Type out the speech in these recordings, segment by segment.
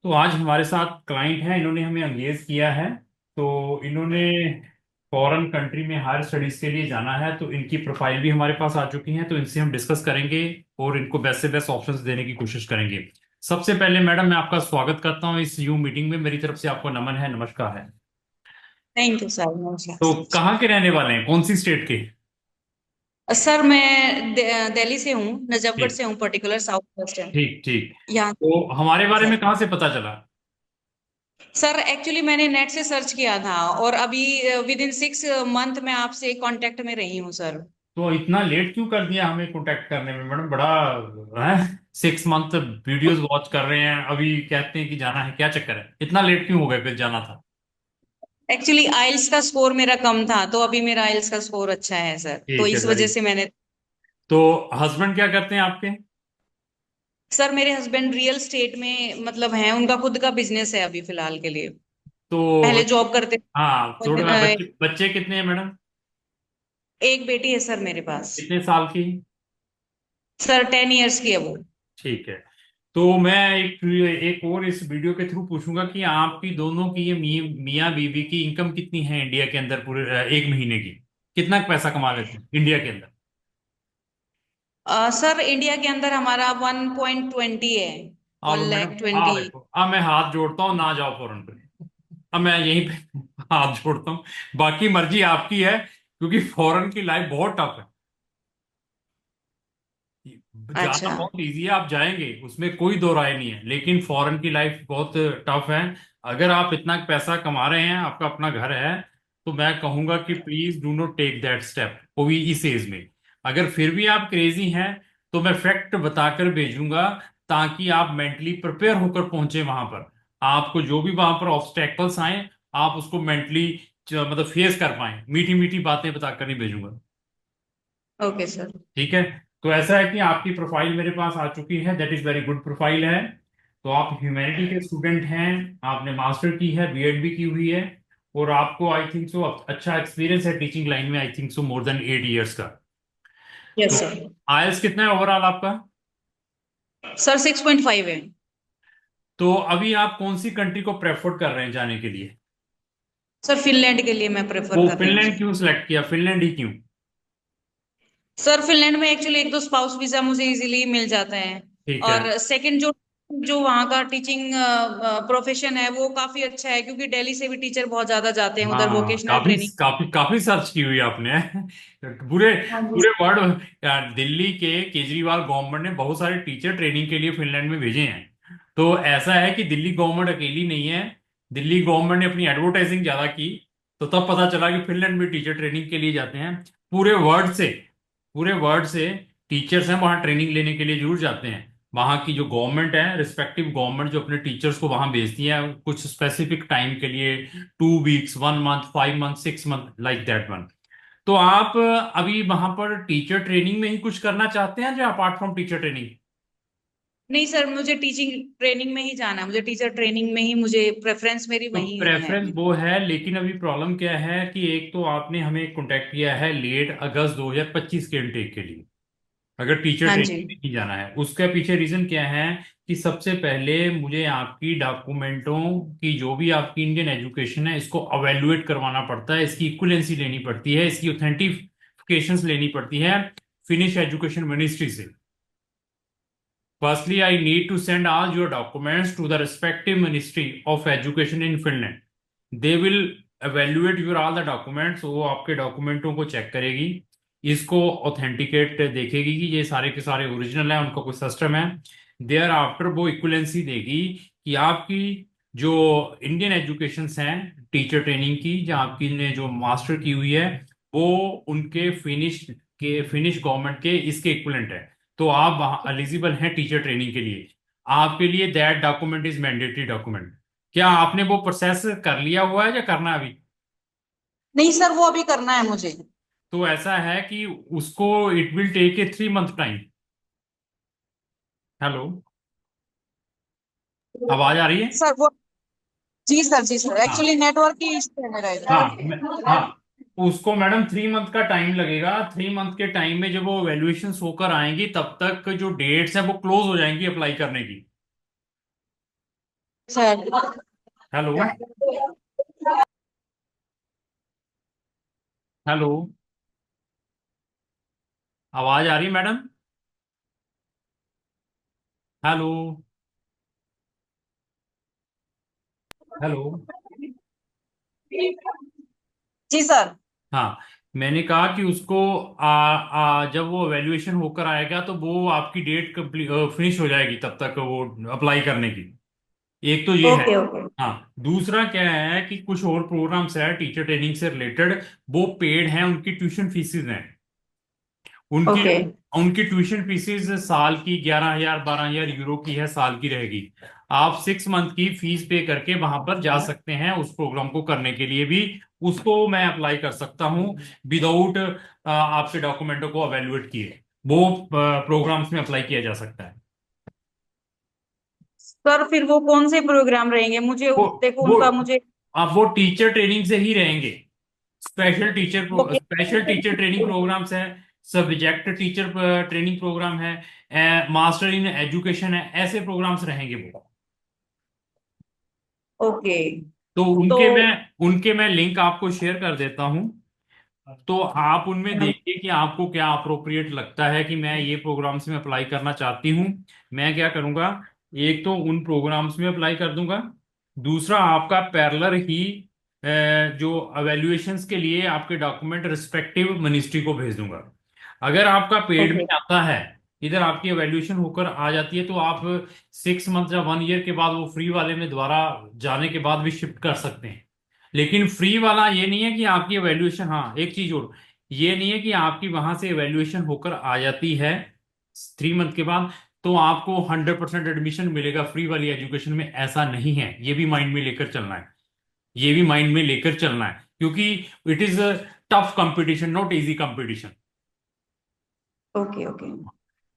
तो आज हमारे साथ क्लाइंट हैं, इन्होंने हमें एंगेज किया है। तो इन्होंने फॉरेन कंट्री में हायर स्टडीज के लिए जाना है, तो इनकी प्रोफाइल भी हमारे पास आ चुकी है, तो इनसे हम डिस्कस करेंगे और इनको बेस्ट से बेस्ट ऑप्शंस देने की कोशिश करेंगे। सबसे पहले मैडम, मैं आपका स्वागत करता हूँ इस यूम मीटिंग में। मेरी तरफ से आपको नमन है, नमस्कार है। थैंक यू सर, तो नमस्कार। कहाँ के रहने वाले हैं, कौन सी स्टेट के? सर मैं दिल्ली से हूँ, नजफगढ़ ठीक से हूँ, पर्टिकुलर साउथ वेस्टर्न। ठीक ठीक। यहाँ। तो हमारे बारे में सर कहाँ से पता चला? सर एक्चुअली मैंने नेट से सर्च किया था और अभी विद इन 6 मंथ में आपसे कांटेक्ट में रही हूँ सर। तो इतना लेट क्यों कर दिया हमें कांटेक्ट करने में मैडम? बड़ा है। 6 मंथ वीडियोस वॉच कर रहे हैं, अभी कहते हैं कि जाना है, क्या चक्कर है? इतना लेट क्यों हो गए, फिर जाना था? एक्चुअली आइल्स का स्कोर मेरा कम था, तो अभी मेरा आइल्स का स्कोर अच्छा है सर, तो ठीक है, इस वेरी। वजह से मैंने। तो हस्बैंड क्या करते हैं आपके? सर मेरे हस्बैंड रियल स्टेट में मतलब हैं, उनका खुद का बिजनेस है अभी फिलहाल के लिए। तो पहले जॉब करते हाँ, थे। थोड़ा बच्चे बच्चे कितने हैं मैडम? एक बेटी है सर मेरे पास। कितने साल की? सर 10 इयर्स की है वो। ठीक है। तो मैं एक एक और इस वीडियो के थ्रू पूछूंगा कि आपकी दोनों की, ये मियाँ बीवी की इनकम कितनी है इंडिया के अंदर, पूरे एक महीने की? कितना पैसा कमा लेते हैं इंडिया के अंदर? सर इंडिया के अंदर हमारा 1.20 है। वन अब मैडम, लैख ट्वेंटी देखो, अब मैं हाथ जोड़ता हूँ, ना जाओ फॉरेन पे। अब मैं यहीं पे हाथ जोड़ता हूँ। बाकी मर्जी आपकी है, क्योंकि फॉरेन की लाइफ बहुत टफ है। जाना अच्छा। बहुत इजी है, आप जाएंगे, उसमें कोई दो राय नहीं है, लेकिन फॉरेन की लाइफ बहुत टफ है। अगर आप इतना पैसा कमा रहे हैं, आपका अपना घर है, तो मैं कहूंगा कि please do not take that step, वो भी इस एज में। अगर फिर भी आप क्रेजी हैं, तो मैं फैक्ट बताकर भेजूंगा, ताकि आप मेंटली प्रिपेयर होकर पहुंचे वहां पर। आपको जो भी वहां पर ऑब्स्टेकल्स आए, आप उसको मेंटली मतलब फेस कर पाए। मीठी मीठी बातें बताकर नहीं भेजूंगा। Okay sir. ठीक है। तो ऐसा है कि आपकी प्रोफाइल मेरे पास आ चुकी है, that is very good profile है। तो आप ह्यूमैनिटी के स्टूडेंट हैं, आपने मास्टर की है, बीएड भी की हुई है, और आपको आई थिंक सो अच्छा एक्सपीरियंस है टीचिंग लाइन में, I think so more than 8 years का। तो यस सर। आयल्स कितना है ओवरऑल आपका? सर 6.5 है। तो अभी आप कौन सी कंट्री को प्रेफर कर रहे हैं जाने के लिए? सर फिनलैंड के लिए मैं प्रेफर वो कर रही हूँ फिनलैंड सर। क्यों सिलेक्ट किया, फिनलैंड ही क्यों? सर फिनलैंड में एक्चुअली एक तो स्पाउस वीजा मुझे इजीली मिल जाता है। ठीक है। और सेकंड जो जो वहाँ का टीचिंग प्रोफेशन है वो काफी अच्छा है, क्योंकि दिल्ली से भी टीचर बहुत ज्यादा जाते हैं उधर हाँ, वोकेशनल काफी ट्रेनिंग। काफी काफी सर्च की हुई आपने। पूरे हाँ जी। पूरे वर्ल्ड। यार, दिल्ली के केजरीवाल गवर्नमेंट ने बहुत सारे टीचर ट्रेनिंग के लिए फिनलैंड में भेजे हैं। तो ऐसा है कि दिल्ली गवर्नमेंट अकेली नहीं है। दिल्ली गवर्नमेंट ने अपनी एडवर्टाइजिंग ज्यादा की, तो तब पता चला कि फिनलैंड में टीचर ट्रेनिंग के लिए जाते हैं। पूरे वर्ल्ड से पूरे वर्ल्ड से टीचर्स हैं वहाँ ट्रेनिंग लेने के लिए जरूर जाते हैं। वहाँ की जो गवर्नमेंट है, रिस्पेक्टिव गवर्नमेंट, जो अपने टीचर्स को वहाँ भेजती है कुछ स्पेसिफिक टाइम के लिए, 2 weeks, 1 month, 5 month, 6 month, like that one. तो आप अभी वहां पर टीचर ट्रेनिंग में ही कुछ करना चाहते हैं, जो अपार्ट फ्रॉम टीचर ट्रेनिंग? नहीं सर, मुझे टीचिंग ट्रेनिंग में ही जाना है, मुझे टीचर ट्रेनिंग में ही, मुझे प्रेफरेंस मेरी तो वही है प्रेफरेंस अभी। वो है, लेकिन अभी प्रॉब्लम क्या है कि एक तो आपने हमें कांटेक्ट किया है लेट अगस्त 2025 के इनटेक के लिए। अगर टीचर हाँ जी। ट्रेनिंग में नहीं जाना है, उसका पीछे रीजन क्या है कि सबसे पहले मुझे आपकी डॉक्यूमेंटों की, जो भी आपकी इंडियन एजुकेशन है, इसको अवेलुएट करवाना पड़ता है, इसकी इक्विवेलेंसी लेनी पड़ती है, इसकी ऑथेंटिफिकेशंस लेनी पड़ती है फिनिश एजुकेशन मिनिस्ट्री से। Firstly, I need to send all your documents to the respective Ministry of Education in Finland. They will evaluate your all the documents. वो आपके डॉक्यूमेंटों को चेक करेगी, इसको ऑथेंटिकेट देखेगी कि ये सारे के सारे ओरिजिनल है, उनका कोई सिस्टम है। देयर आफ्टर वो इक्वलेंसी देगी कि आपकी जो इंडियन एजुकेशन हैं, टीचर ट्रेनिंग की, जो आपकी ने जो मास्टर की हुई है, वो उनके फिनिश गवर्नमेंट के इसके इक्वलेंट है। तो आप वहाँ एलिजिबल हैं टीचर ट्रेनिंग के लिए। आपके लिए that document is mandatory document. क्या आपने वो प्रोसेस कर लिया हुआ है या करना है अभी? नहीं सर, वो अभी करना है मुझे। तो ऐसा है कि उसको it will take a 3 month time. Hello, आवाज आ रही है? सर वो, जी सर, जी सर, हाँ एक्चुअली नेटवर्क की इशू है मेरा हाँ हाँ। इधर। उसको मैडम 3 मंथ का टाइम लगेगा। 3 मंथ के टाइम में जब वो वैल्यूएशन होकर आएंगी, तब तक जो डेट्स हैं वो क्लोज हो जाएंगी अप्लाई करने की। सर। हेलो। हेलो। आवाज आ रही है मैडम? हेलो। हेलो। जी सर। हाँ, मैंने कहा कि उसको जब वो एवेल्युएशन होकर आएगा तो वो आपकी डेट कंप्लीट फिनिश हो जाएगी तब तक वो अप्लाई करने की। एक तो ये है। ओके ओके हाँ, दूसरा क्या है कि कुछ और प्रोग्राम्स है टीचर ट्रेनिंग से रिलेटेड, वो पेड हैं, उनकी ट्यूशन फीसिस हैं। उनकी ओके उनकी ट्यूशन फीसिस साल की 11,000 12,000 यूरो की है, साल की रहेगी। आप 6 मंथ की फीस पे करके वहां पर जा सकते हैं उस प्रोग्राम को करने के लिए भी। उसको मैं अप्लाई कर सकता हूँ विदाउट आपके डॉक्यूमेंटों को अवेलुएट किए। वो प्रोग्राम्स में अप्लाई किया जा सकता है। सर, फिर वो कौन से प्रोग्राम रहेंगे? मुझे वो देखो वो उनका मुझे। आप वो टीचर ट्रेनिंग से ही रहेंगे। Okay special teacher training programmes हैं, सब्जेक्ट टीचर ट्रेनिंग प्रोग्राम है, मास्टर इन एजुकेशन है, ऐसे प्रोग्राम्स रहेंगे वो। ओके। तो तो उनके मैं लिंक आपको शेयर कर देता हूँ। तो आप उनमें देखिए कि आपको क्या अप्रोप्रिएट लगता है कि मैं ये प्रोग्राम्स में अप्लाई करना चाहती हूँ। मैं क्या करूँगा, एक तो उन प्रोग्राम्स में अप्लाई कर दूंगा। दूसरा, आपका पैरेलल ही जो अवेल्युएशंस के लिए आपके डॉक्यूमेंट रिस्पेक्टिव मिनिस्ट्री को भेज दूंगा। अगर आपका पेड में ओके आता है, इधर आपकी एवेल्युएशन होकर आ जाती है, तो आप 6 मंथ या 1 ईयर के बाद वो फ्री वाले में दोबारा जाने के बाद भी शिफ्ट कर सकते हैं। लेकिन फ्री वाला ये नहीं है कि आपकी एवेल्युएशन, हाँ एक चीज और, ये नहीं है कि आपकी वहां से एवेल्युएशन होकर आ जाती है 3 मंथ के बाद तो आपको 100% एडमिशन मिलेगा फ्री वाली एजुकेशन में, ऐसा नहीं है। ये भी माइंड में लेकर चलना है। ये भी माइंड में लेकर चलना है, क्योंकि it is a tough competition, not easy competition. Okay okay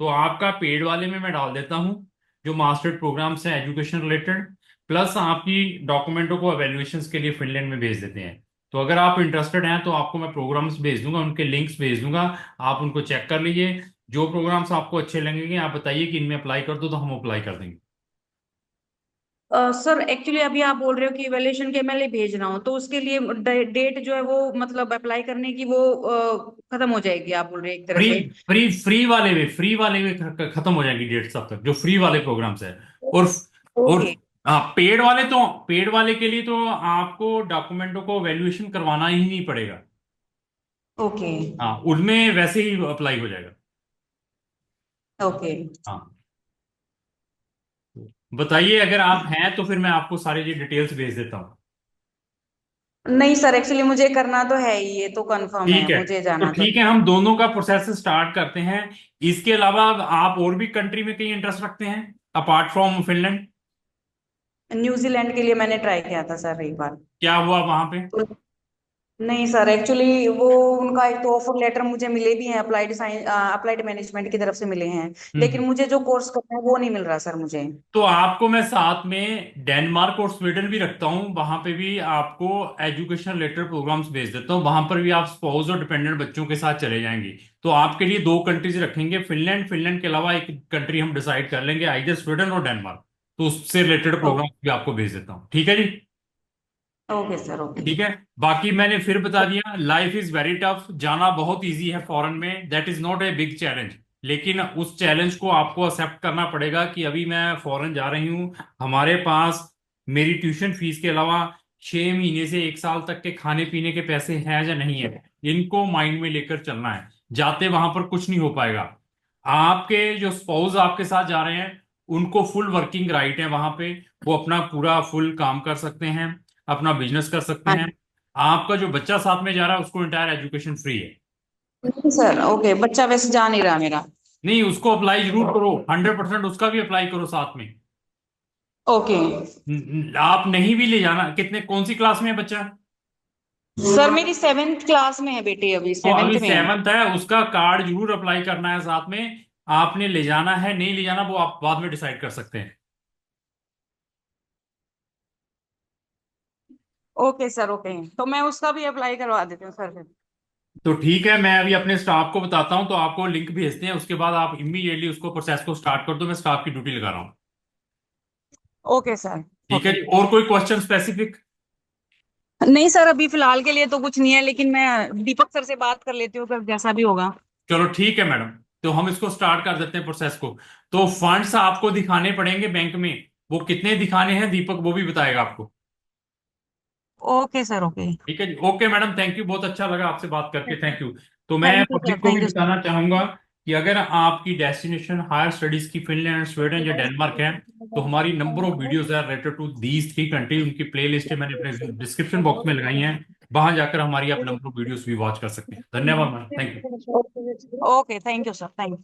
तो आपका पेड वाले में मैं डाल देता हूँ जो मास्टर प्रोग्राम्स हैं एजुकेशन रिलेटेड, प्लस आपकी डॉक्यूमेंटों को एवेल्युएशंस के लिए फिनलैंड में भेज देते हैं। तो अगर आप इंटरेस्टेड हैं तो आपको मैं प्रोग्राम्स भेज दूंगा, उनके लिंक्स भेज दूंगा। आप उनको चेक कर लीजिए। जो प्रोग्राम्स आपको अच्छे लगेंगे आप बताइए कि इनमें अप्लाई कर दो, तो हम अप्लाई कर देंगे। सर, एक्चुअली अभी आप बोल रहे हो कि इवैल्यूएशन के मैं भेज रहा हूँ, तो उसके लिए डेट जो है वो मतलब अप्लाई करने की वो खत्म हो जाएगी, आप बोल रहे हैं एक तरह फ्री से। फ्री वाले में खत्म हो जाएंगी डेट्स तब तक, जो फ्री वाले प्रोग्राम्स है। और ओके हाँ, पेड वाले के लिए तो आपको डॉक्यूमेंटों को वैल्यूएशन करवाना ही नहीं पड़ेगा। ओके हाँ, उनमें वैसे ही अप्लाई हो जाएगा। ओके। हाँ, बताइए अगर आप हैं तो फिर मैं आपको सारी जी डिटेल्स भेज देता हूँ। नहीं सर, एक्चुअली मुझे करना तो है ही, ये तो कंफर्म है, ठीक है, मुझे तो जाना तो ठीक है, हम दोनों का प्रोसेस स्टार्ट करते हैं। इसके अलावा आप और भी कंट्री में कहीं इंटरेस्ट रखते हैं अपार्ट फ्रॉम फिनलैंड? है। न्यूजीलैंड के लिए मैंने ट्राई किया था सर एक बार। क्या हुआ वहां पे? तो नहीं सर, एक्चुअली वो उनका एक तो ऑफर लेटर मुझे मिले भी हैं, अप्लाइड साइंस अप्लाइड मैनेजमेंट की तरफ से मिले हैं। हम्म। लेकिन मुझे जो कोर्स करना है वो नहीं मिल रहा सर मुझे। तो आपको मैं साथ में डेनमार्क और स्वीडन भी रखता हूँ, वहां पे भी आपको एजुकेशन रिलेटेड प्रोग्राम्स भेज देता हूँ। वहां पर भी आप स्पाउस और डिपेंडेंट बच्चों के साथ चले जाएंगे। तो आपके लिए दो कंट्रीज रखेंगे, फिनलैंड के अलावा एक कंट्री हम डिसाइड कर लेंगे, आइदर स्वीडन और डेनमार्क। तो उससे रिलेटेड प्रोग्राम भी आपको भेज देता हूँ, ठीक है जी? Okay sir okay. ठीक है। बाकी मैंने फिर बता दिया, लाइफ इज वेरी टफ, जाना बहुत इजी है फॉरेन में, that is not a big challenge. लेकिन उस चैलेंज को आपको एक्सेप्ट करना पड़ेगा कि अभी मैं फॉरेन जा रही हूँ, हमारे पास मेरी ट्यूशन फीस के अलावा 6 महीने से 1 साल तक के खाने पीने के पैसे हैं या नहीं है, इनको माइंड में लेकर चलना है। जाते वहां पर कुछ नहीं हो पाएगा। आपके जो स्पाउस आपके साथ जा रहे हैं, उनको फुल वर्किंग राइट है वहां पे, वो अपना पूरा फुल काम कर सकते हैं, अपना बिजनेस कर सकते हाँ हैं। आपका जो बच्चा साथ में जा रहा है उसको एंटायर एजुकेशन फ्री है। जी सर। ओके, बच्चा वैसे जा नहीं रहा मेरा। नहीं, उसको अप्लाई जरूर करो, 100% उसका भी अप्लाई करो साथ में। ओके। आप नहीं भी ले जाना, कितने कौन सी क्लास में है बच्चा? सर मेरी 7th क्लास में है बेटी, अभी तो अभी 7th में है। 7th है, उसका कार्ड जरूर अप्लाई करना है साथ में। आपने ले जाना है नहीं ले जाना वो आप बाद में डिसाइड कर सकते हैं। ओके सर ओके, तो मैं उसका भी अप्लाई करवा देती हूँ सर फिर। तो ठीक है, मैं अभी अपने स्टाफ को बताता हूँ, तो आपको लिंक भेजते हैं, उसके बाद आप इमीडिएटली उसको प्रोसेस को स्टार्ट कर दो, मैं स्टाफ की ड्यूटी लगा रहा हूँ। Okay sir. ठीक है ओके। जी, और कोई क्वेश्चन स्पेसिफिक? नहीं सर, अभी फिलहाल के लिए तो कुछ नहीं है, लेकिन मैं दीपक सर से बात कर लेती हूँ, फिर जैसा भी होगा। चलो ठीक है मैडम, तो हम इसको स्टार्ट कर देते हैं प्रोसेस को। तो फंड्स आपको दिखाने पड़ेंगे बैंक में, वो कितने दिखाने हैं दीपक वो भी बताएगा आपको। Okay sir, okay. ठीक है जी, ओके मैडम, थैंक यू, बहुत अच्छा लगा आपसे बात करके, थैंक यू। तो मैं थैंक यू सर, पब्लिक को भी थैंक यू सर। बताना चाहूंगा कि अगर आपकी डेस्टिनेशन हायर स्टडीज की फिनलैंड, स्वीडन या डेनमार्क है, तो हमारी नंबर ऑफ वीडियोस है रिलेटेड टू दीज 3 कंट्री, उनकी प्ले लिस्ट मैंने अपने डिस्क्रिप्शन बॉक्स में लगाई हैं, वहां जाकर हमारी आप नंबर ऑफ वीडियोस भी वॉच कर सकते हैं। धन्यवाद ma'am, thank you. Okay, thank you sir, thank you.